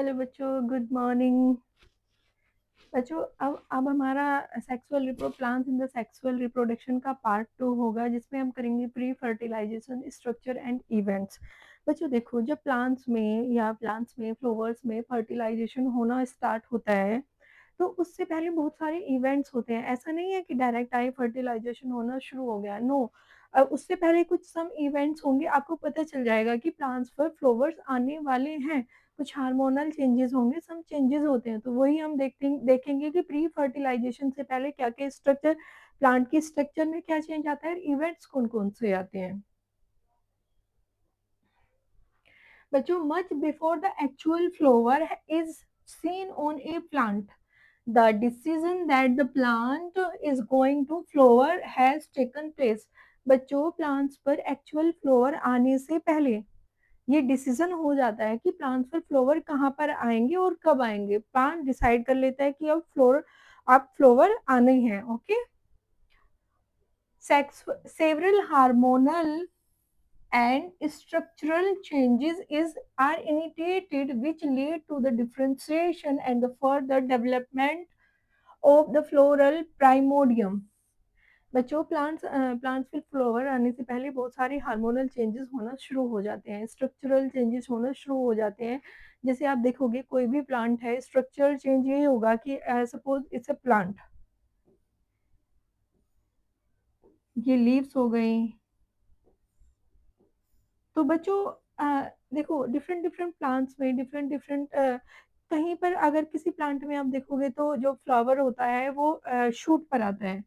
Hello बच्चों, good morning. बच्चों, अब हमारा plants in the sexual reproduction का पार्ट 2 होगा, जिसमें हम करेंगे pre fertilisation structure and events. बच्चों देखो, जब प्लांट्स में फ्लावर्स में फर्टिलाइजेशन होना स्टार्ट होता है तो उससे पहले बहुत सारे इवेंट्स होते हैं। ऐसा नहीं है कि डायरेक्ट आई फर्टिलाइजेशन होना शुरू हो गया, नो। उससे पहले कुछ सम इवेंट्स होंगे, आपको पता चल जाएगा कि प्लांट्स पर फ्लावर्स आने वाले हैं। कुछ हार्मोनल चेंजेस होंगे, सम चेंजेस होते हैं, तो वही हम देखेंगे कि प्री फर्टिलाइजेशन से पहले क्या क्या स्ट्रक्चर, प्लांट की स्ट्रक्चर में क्या चेंज आता है, इवेंट्स कौन कौन से आते हैं। बच्चों, much before the actual flower is seen on a plant, the decision that the plant is going to flower has taken place. बच्चों, प्लांट्स पर एक्चुअल फ्लावर आने से पहले ये डिसीजन हो जाता है कि प्लांट्स पर फ्लावर कहाँ पर आएंगे और कब आएंगे। प्लांट डिसाइड कर लेता है कि अब फ्लावर आने ही हैं। Okay. Several hormonal and structural changes are initiated which lead to the differentiation and the further development of the floral primordium. बच्चों, प्लांट्स में फ्लावर आने से पहले बहुत सारे हार्मोनल चेंजेस होना शुरू हो जाते हैं, स्ट्रक्चरल चेंजेस होना शुरू हो जाते हैं। जैसे आप देखोगे, कोई भी प्लांट है, स्ट्रक्चरल चेंज ये होगा कि सपोज इट्स अ प्लांट, ये लीव्स हो गई। तो बच्चों देखो, डिफरेंट डिफरेंट प्लांट्स में डिफरेंट डिफरेंट, कहीं पर अगर किसी प्लांट में आप देखोगे तो जो फ्लावर होता है वो शूट पर आता है,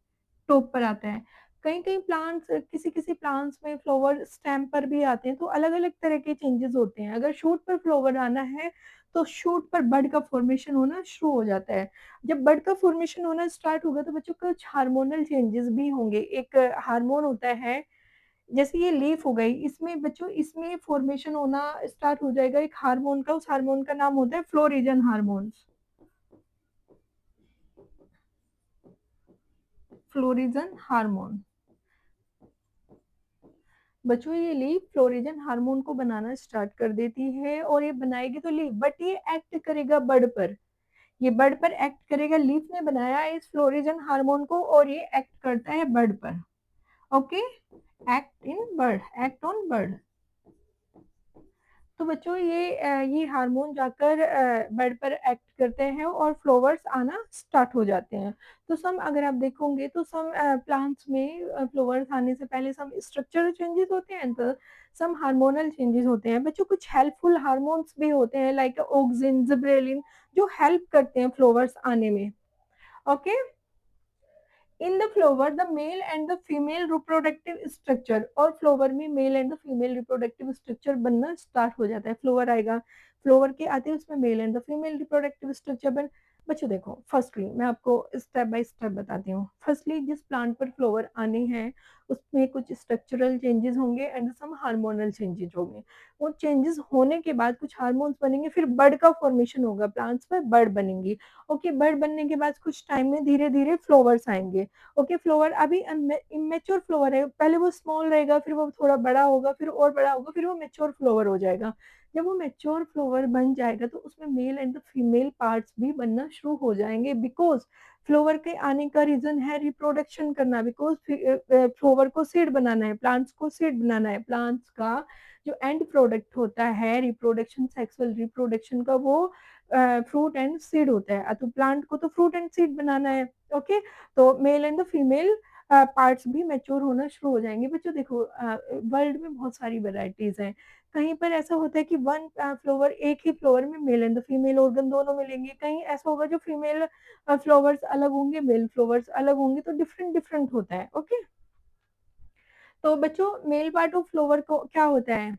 टॉप पर आता है। कहीं कहीं प्लांट्स, किसी किसी प्लांट्स में फ्लावर स्टेम पर भी आते हैं। तो अलग अलग तरह के चेंजेस होते हैं। अगर शूट पर फ्लावर आना है तो शूट पर बड का फॉर्मेशन होना शुरू हो जाता है। जब बड का फॉर्मेशन होना स्टार्ट होगा तो बच्चों कुछ हार्मोनल चेंजेस भी होंगे। एक हार्मोन होता है, जैसे ये लीफ हो गई, इसमें बच्चों इसमें फॉर्मेशन होना स्टार्ट हो जाएगा एक हार्मोन का। उस हार्मोन का नाम होता है फ्लोरिजन हार्मोन। Florigen hormone. बच्चों, ये लीफ फ्लोरिजन हार्मोन को बनाना स्टार्ट कर देती है, और ये बनाएगी तो लीफ, बट ये एक्ट करेगा बड पर। ये बड पर एक्ट करेगा। लीफ ने बनाया है इस फ्लोरिजन हार्मोन को, और ये एक्ट करता है बड पर। ओके। Act on bird. तो बच्चों, ये हार्मोन जाकर बर्ड पर एक्ट करते हैं और फ्लावर्स आना स्टार्ट हो जाते हैं। तो सम अगर आप देखोगे तो सम प्लांट्स में फ्लावर्स आने से पहले सम स्ट्रक्चरल चेंजेस होते हैं, तो सम हार्मोनल चेंजेस होते हैं। बच्चों, कुछ हेल्पफुल हार्मोन्स भी होते हैं, लाइक ऑक्सिन, जिब्रेलिन, जो हेल्प करते हैं फ्लावर्स आने में। Okay. In the flower the male and the female reproductive structure, और फ्लावर में male and the female reproductive structure बनना स्टार्ट हो जाता है। फ्लावर आएगा, फ्लावर के आते हैं उसमें male and the female reproductive structure बन। बच्चों देखो, फर्स्टली मैं आपको स्टेप बाय स्टेप बताती हूँ। फर्स्टली, जिस प्लांट पर फ्लावर आने हैं उसमें कुछ स्ट्रक्चरल चेंजेस होंगे एंड सम हार्मोनल चेंजेस होंगे। वो चेंजेस होने के बाद कुछ हार्मोन्स बनेंगे, फिर बर्ड का फॉर्मेशन होगा, प्लांट्स पर बर्ड बनेंगी। ओके, बर्ड बनने के बाद कुछ टाइम में धीरे धीरे फ्लावर्स आएंगे। ओके, फ्लावर अभी इमेच्योर फ्लावर है, पहले वो स्मॉल रहेगा, फिर वो थोड़ा बड़ा होगा, फिर और बड़ा होगा, फिर वो मेच्योर फ्लावर हो जाएगा। जब वो मेच्योर फ्लावर बन जाएगा तो उसमें मेल एंड फीमेल पार्ट्स भी बनना शुरू हो जाएंगे, बिकॉज फ्लावर के आने का रीजन है रिप्रोडक्शन करना। बिकॉज फ्लावर को सीड बनाना है, प्लांट्स को सीड बनाना है। प्लांट्स का जो एंड प्रोडक्ट होता है रिप्रोडक्शन, सेक्सुअल रिप्रोडक्शन का, वो फ्रूट एंड सीड होता है। तो प्लांट को तो फ्रूट एंड सीड बनाना है। ओके। तो male and the female parts भी मैच्योर होना शुरू हो जाएंगे। बच्चों देखो, वर्ल्ड में बहुत सारी वेराइटीज हैं। कहीं पर ऐसा होता है कि वन फ्लावर, एक ही फ्लावर में male and the female organ दोनों मिलेंगे। कहीं ऐसा होगा जो फीमेल फ्लावर्स अलग होंगे, मेल फ्लावर्स अलग होंगे, तो डिफरेंट डिफरेंट होता है। ओके। तो बच्चों, मेल पार्ट ऑफ फ्लावर को क्या होता है,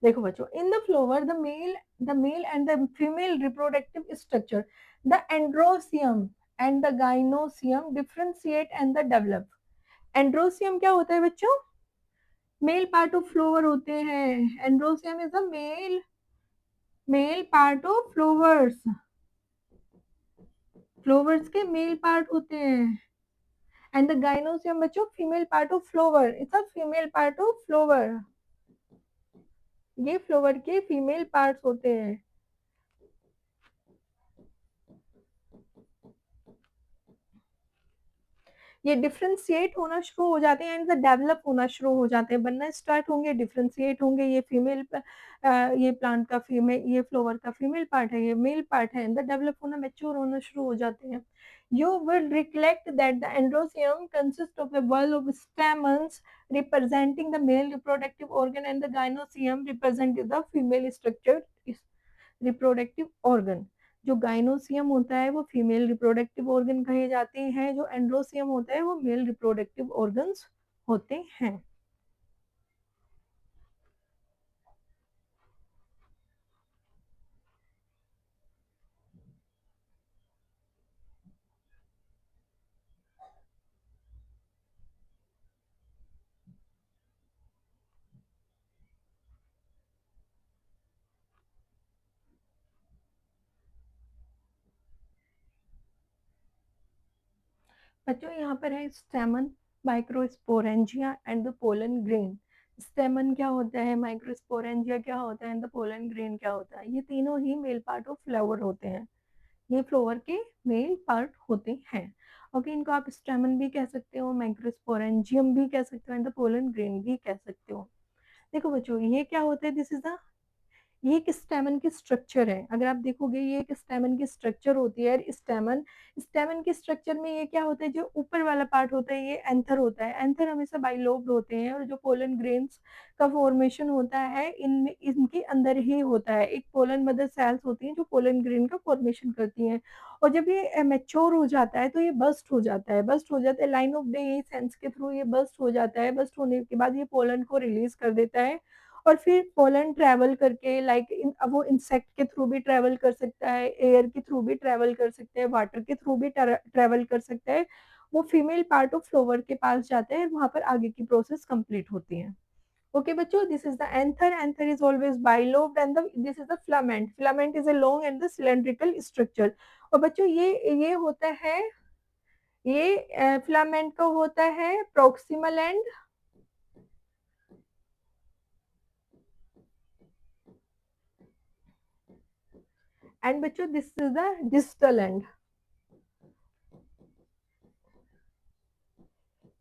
देखो बच्चों, in the flower the male and the female reproductive structure, the androecium and the gynoecium differentiate and the develop. Androecium क्या होता है बच्चों, मेल पार्ट ऑफ फ्लावर होते हैं। Androecium is the male part of flowers. Flowers के male part होते हैं। And the gynoecium बच्चों female part of flower, it's a female part of flower. ये फ्लावर के फीमेल पार्ट्स होते हैं। ये डिफरेंशिएट होना शुरू हो जाते हैं एंड द डेवलप होना शुरू हो जाते हैं, बनना स्टार्ट होंगे, डिफरेंशिएट होंगे। ये ये प्लांट का फीमेल, ये फ्लावर का फीमेल पार्ट है, ये मेल पार्ट है, एंड द डेवलप होना, मैच्योर होना शुरू हो जाते हैं। You will recollect that the androecium consists of a wall of stamens representing the male reproductive organ and the gynoecium representing the female structure reproductive organ. जो gynoecium होता है वो फीमेल रिप्रोडक्टिव ऑर्गन कहे जाते हैं, जो एंड्रोसियम होता है वो मेल रिप्रोडक्टिव ऑर्गन्स होते हैं। बच्चों यहाँ पर है स्टेमन, microsporangia and the pollen grain. स्टेमन क्या होता है, माइक्रोस्पोरेंजिया क्या होता है, एंड द पोलन ग्रेन क्या होता है, ये तीनों ही मेल पार्ट ऑफ फ्लावर होते हैं। ये फ्लावर के मेल पार्ट होते हैं। ओके, इनको आप स्टेमन भी कह सकते हो, माइक्रोस्पोरेंजियम भी कह सकते हो, एंड द पोलन ग्रेन भी कह सकते हो। देखो बच्चों, ये क्या होता है, दिस इज द, ये एक स्टेमन की स्ट्रक्चर है। अगर आप देखोगे ये एक स्टेमन की स्ट्रक्चर होती है। स्टेमन, स्टेमन के स्ट्रक्चर में ये क्या होता है, जो ऊपर वाला पार्ट होता है ये एंथर होता है। एंथर हमेशा बाइलोब्ड होते हैं, और जो पोलन ग्रेन्स का फॉर्मेशन होता है इनमें, इनके अंदर ही होता है। एक पोलन मदर सेल्स होती हैं जो पोलन ग्रेन का फॉर्मेशन करती हैं, और जब ये मैच्योर हो जाता है तो ये बस्ट हो जाता है, बस्ट हो जाता है लाइन ऑफ डे सेंस के थ्रू, ये बस्ट हो जाता है। बस्ट होने के बाद ये पोलन को रिलीज कर देता है, और फिर पोलन ट्रैवल करके वो इंसेक्ट के थ्रू भी ट्रैवल कर सकता है, एयर के थ्रू भी ट्रैवल कर सकता है, वाटर के थ्रू भी ट्रैवल कर सकता है। वो फीमेल पार्ट ऑफ फ्लावर के पास जाता है, वहां पर आगे की प्रोसेस कंप्लीट होती है। ओके बच्चों, this is the anther, anther is always bilobed, and this is the filament, filament is a long and the cylindrical structure. और बच्चों ये होता है, ये फिलामेंट का होता है प्रोक्सिमल एंड, एंड बच्चों this is the distal end.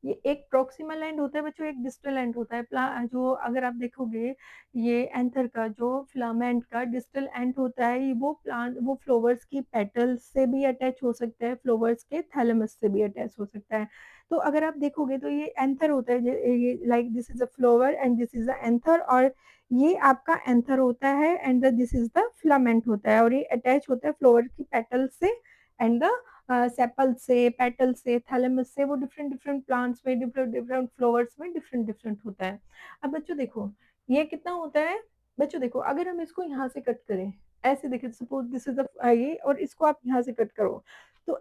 ये एक प्रोक्सिमल एंड होता है बच्चों, एक डिस्टल एंड होता है। जो अगर आप देखोगे ये एंथर का जो फिलामेंट का डिस्टल एंड होता है, वो प्लांट, वो फ्लावर्स की पेटल्स से भी अटैच हो सकता है, फ्लावर्स के थैलेमस से भी अटैच हो सकता है। तो अगर आप देखोगे तो ये एंथर होता है, ये like this is a flower and this is the anther, और ये आपका एंथर होता है, and this is the filament होता है, और ये अटैच होता है फ्लावर की पेटल से एंड द सेपल से, पेटल से, थैलेमस से। वो डिफरेंट डिफरेंट प्लांट्स में, डिफरेंट डिफरेंट फ्लावर्स में डिफरेंट डिफरेंट होता है। अब बच्चों देखो ये कितना होता है। बच्चों देखो, अगर हम इसको यहाँ से कट करें, ऐसे देखिए, सपोज दिस इज ये, और इसको आप यहाँ से कट करो, तो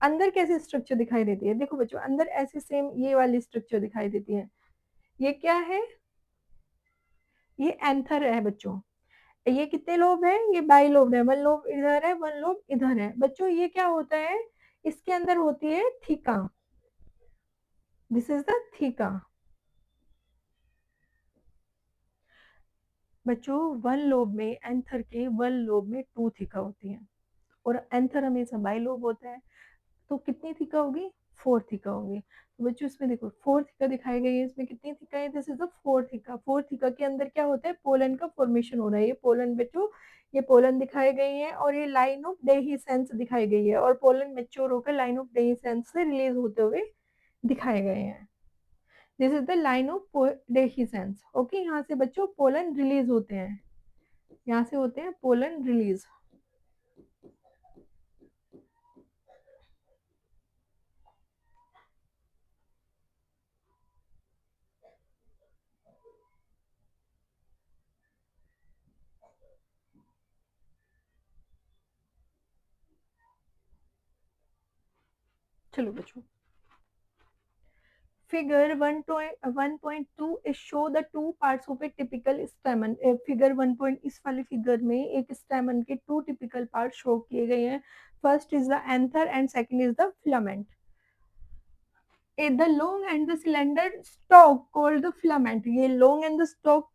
अंदर कैसी स्ट्रक्चर दिखाई देती है। देखो बच्चों, अंदर ऐसे सेम ये वाली स्ट्रक्चर दिखाई देती है। ये क्या है, ये एंथर है बच्चों। ये कितने लोब है, ये बाई लोब है, वन लोब इधर है, वन लोब इधर है। बच्चों ये क्या होता है, इसके अंदर होती है theca, this is the theca. बच्चों वन लोब में, एंथर के वन लोब में टू थीका होती है, और एंथर हमेशा बाई लोब होता है। तो कितनी थीका होगी, फोर थीका होगी। तो बच्चों इसमें देखो फोर थीका दिखाई गई है, इसमें कितनी थीका है, this is the four theca. Four theca के अंदर क्या होता है, पोलन का फॉर्मेशन हो रहा है। ये पोलन बच्चों, ये पोलन दिखाई गई है, और ये लाइन ऑफ डेhiscence दिखाई गई है, और पोलन मेच्योर होकर लाइन ऑफ डेhiscence से रिलीज होते हुए दिखाए गए हैं। This is the line of dehiscence. Okay, यहाँ से बच्चों पोलन रिलीज होते हैं, यहाँ से होते हैं पोलन रिलीज। चलो बच्चों, figure 1.2 is show the two parts of a typical stamen। Figure 1 point, इस वाले फिगर में एक स्टेमन के टू टिपिकल पार्ट शो किए गए हैं। First is the anther and second is the filament. The long and the slender stalk called the filament. ये long and the stalk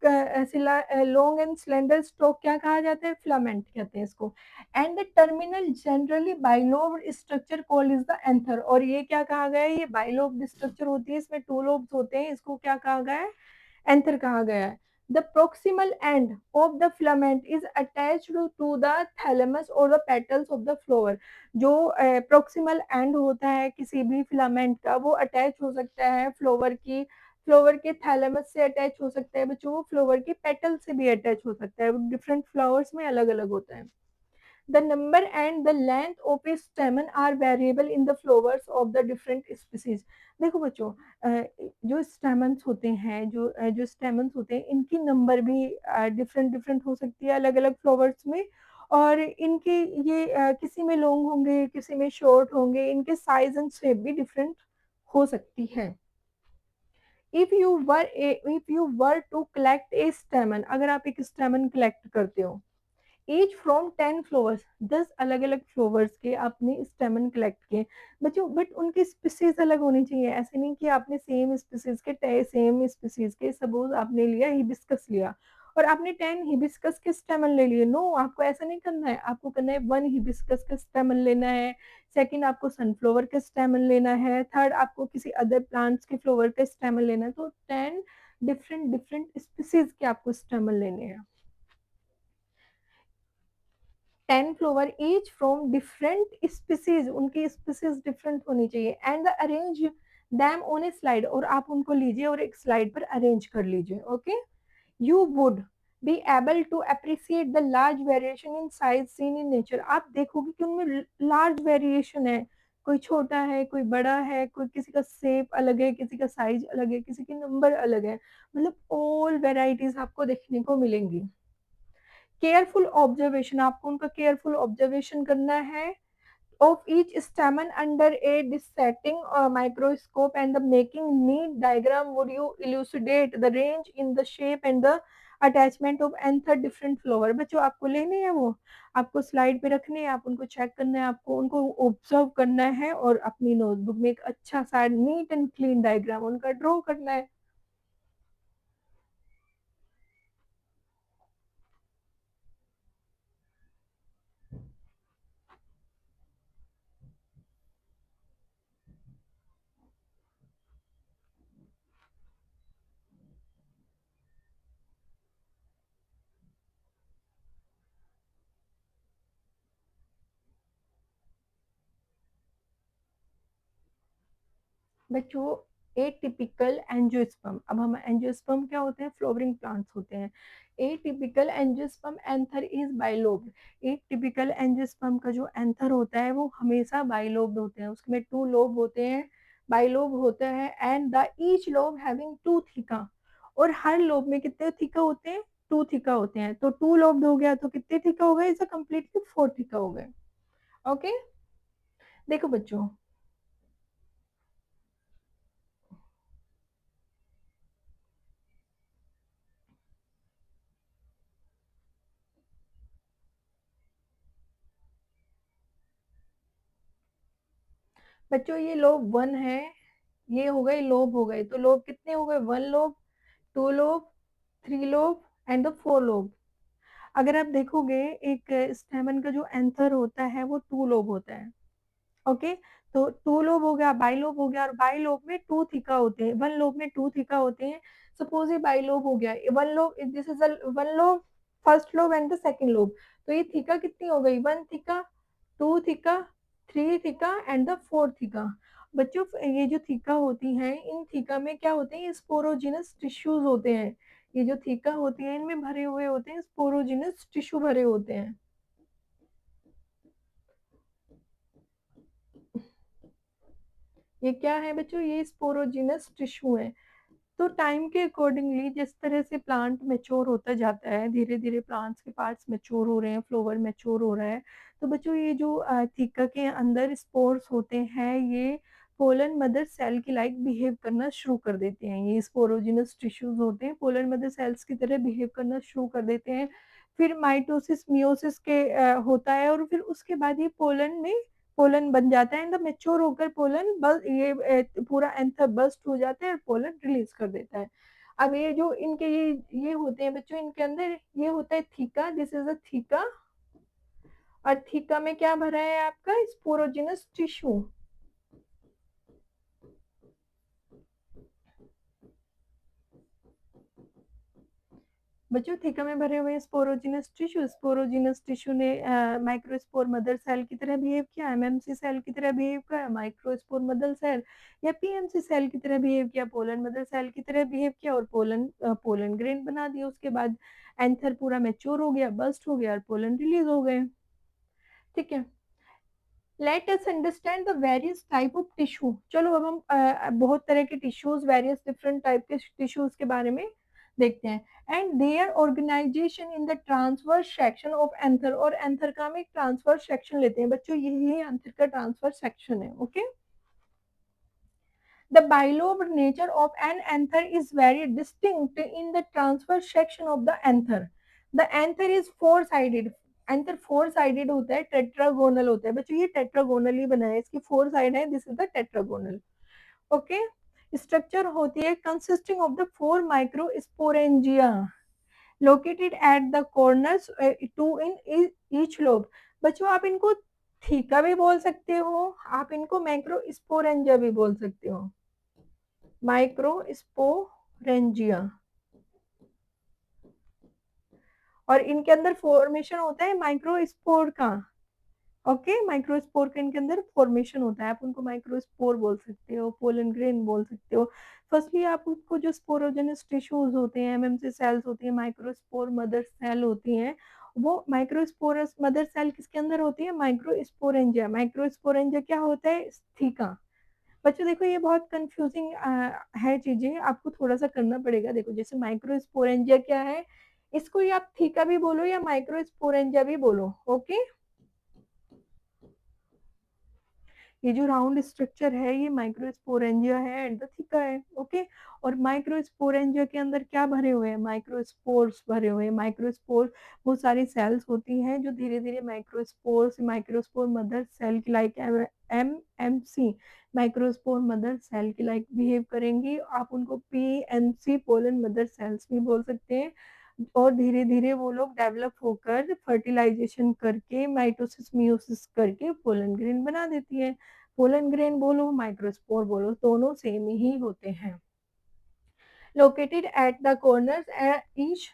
long and slender stalk क्या कहा जाता है? filament कहते हैं इसको. And the terminal generally bilobed structure called is the anther. और ये क्या कहा गया है? ये bilobed structure होती है, इसमें two lobes होते हैं, इसको क्या कहा गया है? एंथर कहा गया है. The proximal end of the filament is attached to the thalamus or the petals of the flower. जो proximal end होता है किसी भी filament का, वो अटैच हो सकता है फ्लोवर के थैलेमस से अटैच हो सकता है बच्चों, वो फ्लोवर के पेटल से भी अटैच हो सकता है, डिफरेंट फ्लावर्स में अलग अलग होता है. The number and the length of a stamen are variable in the flowers of the different species. देखो बच्चों, जो स्टेमन्स होते हैं, जो स्टेमन्स होते हैं, इनकी नंबर भी डिफरेंट डिफरेंट हो सकती है अलग अलग फ्लावर्स में. और इनके ये किसी में लॉन्ग होंगे, किसी में शॉर्ट होंगे, इनके साइज एंड शेप भी डिफरेंट हो सकती है. If you were to collect a stamen, अगर आप एक स्टेमन कलेक्ट करते हो, ईच फ्रॉम 10 फ्लावर्स, 10 अलग अलग फ्लावर्स के आपने स्टेमन कलेक्ट किए बच्चों, बट उनकी स्पीसीज अलग होनी चाहिए. ऐसे नहीं कि आपने सेम स्पीसीज के सपोज आपने लिया हिबिस्कस लिया और आपने 10 हिबिस्कस के स्टेमन ले लिए. नो, आपको ऐसा नहीं करना है. आपको करना है 1 हिबिस्कस का स्टेमन लेना है, सेकंड आपको सनफ्लावर का स्टेमन लेना है, थर्ड आपको किसी अदर प्लांट्स के फ्लावर का स्टेमन लेना है. तो 10 डिफरेंट डिफरेंट स्पीसीज के आपको स्टेमन लेने हैं. 10 flower each from different species, उनकी स्पीसीज डिफरेंट होनी चाहिए. And arrange them on A slide, और आप उनको लीजिए और एक स्लाइड पर अरेंज कर लीजिए. Okay, you would be able to appreciate the large variation in size seen in nature. आप देखोगे कि उनमें लार्ज वेरिएशन है, कोई छोटा है, कोई बड़ा है, कोई किसी का शेप अलग है, किसी का साइज अलग है, किसी की नंबर अलग है, मतलब ऑल वेराइटीज आपको देखने को मिलेंगी. केयरफुल ऑब्जर्वेशन, आपको उनका केयरफुल ऑब्जर्वेशन करना है. Of each stamen under a dissecting microscope and the making neat diagram, would you elucidate the range in the shape and the attachment of anther different flower. बच्चों आपको लेने हैं वो, आपको स्लाइड पे रखने हैं, आप उनको चेक करना है, आपको उनको ऑब्जर्व करना है और अपनी नोटबुक में एक अच्छा सा नीट एंड क्लीन डायग्राम उनका ड्रॉ करना है. बच्चों, ए टिपिकल एंजियोस्पर्म, अब हम एंजियोस्पर्म क्या होते हैं? फ्लोवरिंग प्लांट्स होते हैं. ए typical angiosperm anther is bilobe. एक टिपिकल एंजियोस्पर्म का जो एंथर होता है वो हमेशा बाइलोब होते हैं, उसमें टू लोब होते हैं, बाइलोब होता है. And the each lobe having two theca, और हर लोब में कितने थीका होते हैं? टू थीका होते हैं. तो टू लोब हो गया तो कितने थीका हो गए? इसे कंप्लीटली 4 थीका हो गए. ओके, देखो बच्चों, बच्चों ये लोब 1 है, ये हो गए लोब, हो गए तो लोब कितने हो गए? 1 lobe, 2 lobe, 3 lobe and the 4 lobe. अगर आप देखोगे एक स्टेमन का जो एंथर होता है वो 2 लोब होता है. ओके, तो 2 लोब हो गया, बाइलोब हो गया, और बाइलोब में 2 थीका होते हैं, 1 लोब में 2 थीका होते हैं. सपोज ये बाइलोब हो गया, 1 lobe, this is 1 lobe, first lobe and the second lobe. तो ये थीका कितनी हो गई? 1 theca, 2 theca, 3 theca and the 4 theca. बच्चों ये जो थीका होती हैं, इन थीका में क्या होते हैं? स्पोरोजिनस टिश्यूज होते हैं. ये जो थीका होती है इनमें भरे हुए होते हैं स्पोरोजिनस टिश्यू, भरे होते हैं. ये क्या है बच्चों? ये स्पोरोजिनस टिश्यू है. तो टाइम के अकॉर्डिंगली जिस तरह से प्लांट मेच्योर होता जाता है, धीरे धीरे प्लांट्स के पार्ट्स मेच्योर हो रहे हैं, फ्लावर मेच्योर हो रहा है, तो बच्चों ये जो थीका के अंदर स्पोर्स होते हैं, ये पोलन मदर सेल की लाइक बिहेव करना शुरू कर देते हैं. ये स्पोरोजिनस टिश्यूज होते हैं, पोलन मदर सेल्स की तरह बिहेव करना शुरू कर देते हैं. फिर माइटोसिस मियोसिस के होता है, और फिर उसके बाद ये पोलन बन जाता है, एंड द मैच्योर होकर पोलन पूरा एंथर बस्ट हो जाता है और पोलन रिलीज कर देता है। अब ये जो इनके ये होते हैं बच्चों, इनके अंदर ये होता है theca, this is a theca, और थीका में क्या भरा है आपका स्पोरोजिनस टिश्यू। बच्चों थीका में भरे हुए स्पोरोजिनस टिश्यू ने माइक्रोस्पोर मदर सेल की तरह बिहेव किया, एमएमसी सेल की तरह बिहेव किया, माइक्रोस्पोर मदर सेल या पीएमसी सेल की तरह बिहेव किया, पोलन मदर सेल की तरह बिहेव किया और पोलन ग्रेन बना दिया। उसके बाद एंथर पूरा मैच्योर हो गया, बस्ट हो गया और पोलन रिलीज हो गए। ठीक है, let us understand the various type of tissue. चलो अब हम बहुत तरह के टिश्यूज, वेरियस डिफरेंट टाइप के टिश्यूज के बारे में देखते हैं। And their organisation in the transverse section of anther, और एंथर का हम एक ट्रांसवर्स सेक्शन लेते हैं बच्चों, यही एंथर का ट्रांसवर्स सेक्शन है। Okay, the bilobed nature of an anther is very distinct in the transverse section of the anther. The anther is four sided, anther four sided होता है, टेट्रागोनल होता है बच्चों, ये टेट्रागोनल ही बना है, इसकी फोर साइड है, this is the tetragonal. Okay, structure होती है consisting of the four microsporangia located at the corners, two in each lobe. बच्चों आप इनको थीका भी बोल सकते हो, आप इनको माइक्रोस्पोरेंजिया भी बोल सकते हो, माइक्रोस्पोरेंजिया, और इनके अंदर फॉर्मेशन होता है माइक्रोस्पोर का। ओके, माइक्रोस्पोर का इनके अंदर फॉर्मेशन होता है, आप उनको माइक्रोस्पोर बोल सकते हो, पोलन ग्रेन बोल सकते हो। फर्स्टली आप उसको जो स्पोरोजेनस टिश्यूज होते हैं, एमएमसी सेल्स होती है, माइक्रोस्पोर मदर सेल होती हैं, वो माइक्रोस्पोरस मदर सेल किसके अंदर होती है, माइक्रोस्पोरेंजिया। माइक्रोस्पोरेंजिया क्या होता है, थीका। बच्चों देखो ये बहुत कंफ्यूजिंग है चीजें, आपको थोड़ा सा करना पड़ेगा। देखो जैसे माइक्रोस्पोरेंजिया क्या है, इसको ही आप थीका भी बोलो या माइक्रोस्पोरेंजिया भी बोलो। ओके, ये जो राउंड स्ट्रक्चर है ये माइक्रोस्पोरेंजिया है एंड द थीका है। ओके, और माइक्रोस्पोरेंजिया के अंदर क्या भरे हुए हैं, माइक्रोस्पोर्स भरे हुए हैं। माइक्रोस्पोर बहुत सारी सेल्स होती हैं जो धीरे धीरे माइक्रोस्पोर मदर सेल की like M M C microspore mother cell की लाइक बिहेव करेंगी। आप उनको पीएमसी पोलन मदर सेल्स भी बोल सकते हैं, और धीरे धीरे वो लोग डेवलप होकर फर्टिलाइजेशन करके माइटोसिस मियोसिस करके पोलन ग्रेन बना देती है। पोलन ग्रेन बोलो माइक्रोस्पोर बोलो, दोनों सेम ही होते हैं। Located at the corners each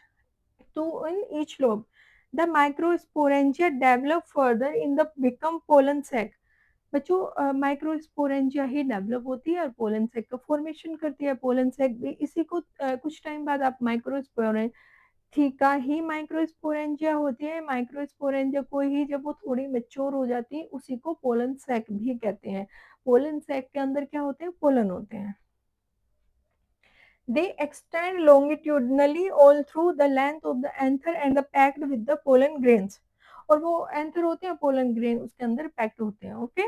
two in each lobe, the microsporangia develop further in the become pollen sac. बच्चों माइक्रोस्पोरेंजिया ही डेवलप होती है और पोलन सैक का फॉर्मेशन करती है। पोलन सैक भी इसी को कुछ टाइम बाद आप माइक्रोस्पोरें थीका ही माइक्रोस्पोरेंजिया होती है। माइक्रोस्पोरेंजिया को ही जब वो थोड़ी मेच्योर हो जाती है उसी को पोलन सैक भी कहते हैं। पोलन सैक के अंदर क्या होते हैं, पोलन होते हैं। They extend longitudinally all through the length of the anther and are packed with the pollen grains. और वो एंथर होते हैं, पोलन ग्रेन उसके अंदर पैक्ड होते हैं। ओके,